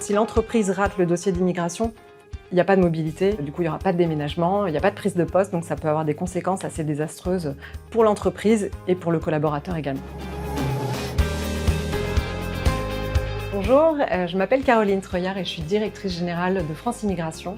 Si l'entreprise rate le dossier d'immigration, il n'y a pas de mobilité, du coup il n'y aura pas de déménagement, il n'y a pas de prise de poste, donc ça peut avoir des conséquences assez désastreuses pour l'entreprise et pour le collaborateur également. Bonjour, je m'appelle Caroline Treuillard et je suis directrice générale de France Immigration.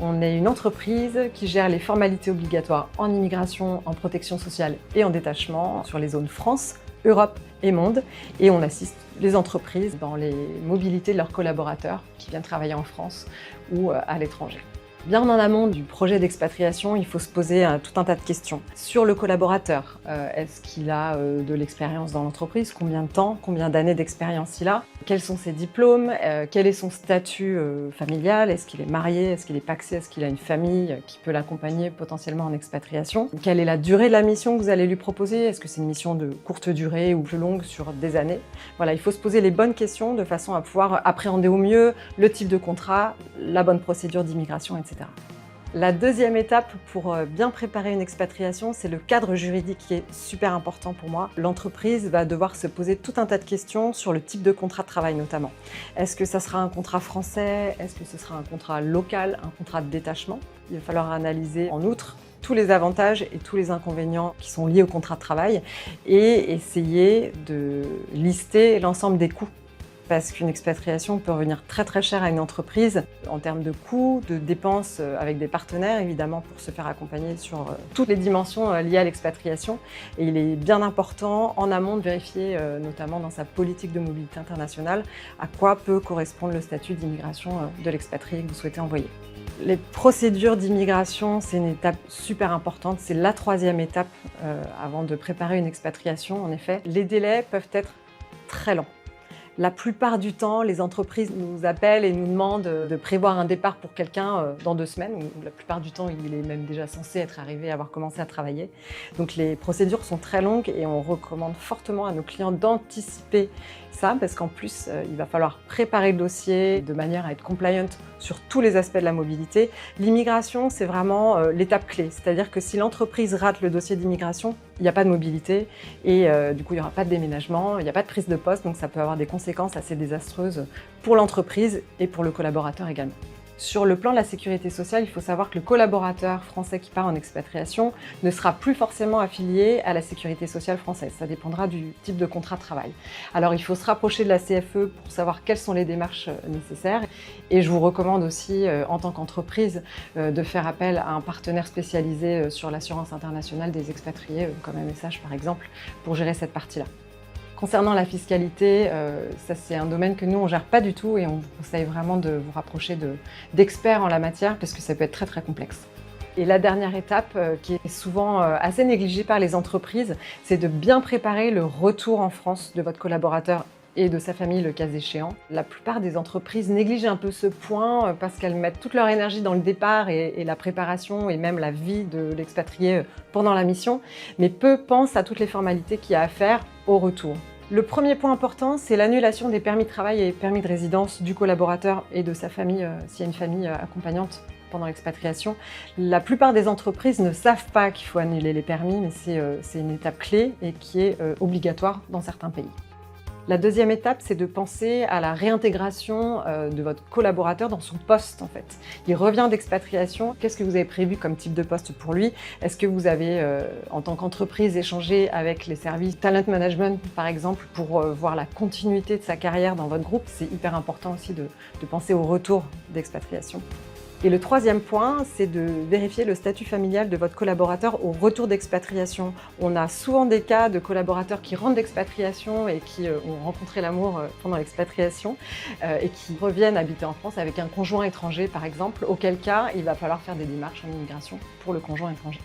On est une entreprise qui gère les formalités obligatoires en immigration, en protection sociale et en détachement sur les zones France, Europe et monde. Et on assiste les entreprises dans les mobilités de leurs collaborateurs qui viennent travailler en France ou à l'étranger. Bien en amont du projet d'expatriation, il faut se poser tout un tas de questions. Sur le collaborateur, est-ce qu'il a de l'expérience dans l'entreprise? Combien de temps? Combien d'années d'expérience il a? Quels sont ses diplômes? Quel est son statut familial? Est-ce qu'il est marié? Est-ce qu'il est pacsé? Est-ce qu'il a une famille qui peut l'accompagner potentiellement en expatriation? Quelle est la durée de la mission que vous allez lui proposer? Est-ce que c'est une mission de courte durée ou plus longue sur des années? Voilà, il faut se poser les bonnes questions de façon à pouvoir appréhender au mieux le type de contrat, la bonne procédure d'immigration, etc. La deuxième étape pour bien préparer une expatriation, c'est le cadre juridique qui est super important pour moi. L'entreprise va devoir se poser tout un tas de questions sur le type de contrat de travail notamment. Est-ce que ça sera un contrat français? Est-ce que ce sera un contrat local, un contrat de détachement? Il va falloir analyser en outre tous les avantages et tous les inconvénients qui sont liés au contrat de travail et essayer de lister l'ensemble des coûts. Parce qu'une expatriation peut revenir très très cher à une entreprise en termes de coûts, de dépenses avec des partenaires évidemment pour se faire accompagner sur toutes les dimensions liées à l'expatriation. Et il est bien important en amont de vérifier, notamment dans sa politique de mobilité internationale, à quoi peut correspondre le statut d'immigration de l'expatrié que vous souhaitez envoyer. Les procédures d'immigration, c'est une étape super importante, c'est la troisième étape avant de préparer une expatriation en effet. Les délais peuvent être très longs. La plupart du temps, les entreprises nous appellent et nous demandent de prévoir un départ pour quelqu'un dans 2 semaines. La plupart du temps, il est même déjà censé être arrivé, avoir commencé à travailler. Donc les procédures sont très longues et on recommande fortement à nos clients d'anticiper ça parce qu'en plus, il va falloir préparer le dossier de manière à être compliant sur tous les aspects de la mobilité. L'immigration, c'est vraiment l'étape clé. C'est-à-dire que si l'entreprise rate le dossier d'immigration, il n'y a pas de mobilité et du coup, il n'y aura pas de déménagement, il n'y a pas de prise de poste, donc ça peut avoir des conséquences assez désastreuses pour l'entreprise et pour le collaborateur également. Sur le plan de la sécurité sociale, il faut savoir que le collaborateur français qui part en expatriation ne sera plus forcément affilié à la sécurité sociale française. Ça dépendra du type de contrat de travail. Alors il faut se rapprocher de la CFE pour savoir quelles sont les démarches nécessaires. Et je vous recommande aussi, en tant qu'entreprise, de faire appel à un partenaire spécialisé sur l'assurance internationale des expatriés, comme MSH par exemple, pour gérer cette partie-là. Concernant la fiscalité, ça c'est un domaine que nous on ne gère pas du tout et on vous conseille vraiment de vous rapprocher d'experts en la matière parce que ça peut être très très complexe. Et la dernière étape, qui est souvent assez négligée par les entreprises, c'est de bien préparer le retour en France de votre collaborateur et de sa famille le cas échéant. La plupart des entreprises négligent un peu ce point parce qu'elles mettent toute leur énergie dans le départ et la préparation et même la vie de l'expatrié pendant la mission, mais peu pensent à toutes les formalités qu'il y a à faire au retour. Le premier point important, c'est l'annulation des permis de travail et permis de résidence du collaborateur et de sa famille, s'il y a une famille accompagnante pendant l'expatriation. La plupart des entreprises ne savent pas qu'il faut annuler les permis, mais c'est une étape clé et qui est obligatoire dans certains pays. La deuxième étape, c'est de penser à la réintégration de votre collaborateur dans son poste en fait. Il revient d'expatriation, qu'est-ce que vous avez prévu comme type de poste pour lui? Est-ce que vous avez, en tant qu'entreprise, échangé avec les services Talent Management par exemple pour voir la continuité de sa carrière dans votre groupe? C'est hyper important aussi de penser au retour d'expatriation. Et le troisième point, c'est de vérifier le statut familial de votre collaborateur au retour d'expatriation. On a souvent des cas de collaborateurs qui rentrent d'expatriation et qui ont rencontré l'amour pendant l'expatriation et qui reviennent habiter en France avec un conjoint étranger par exemple, auquel cas il va falloir faire des démarches en immigration pour le conjoint étranger.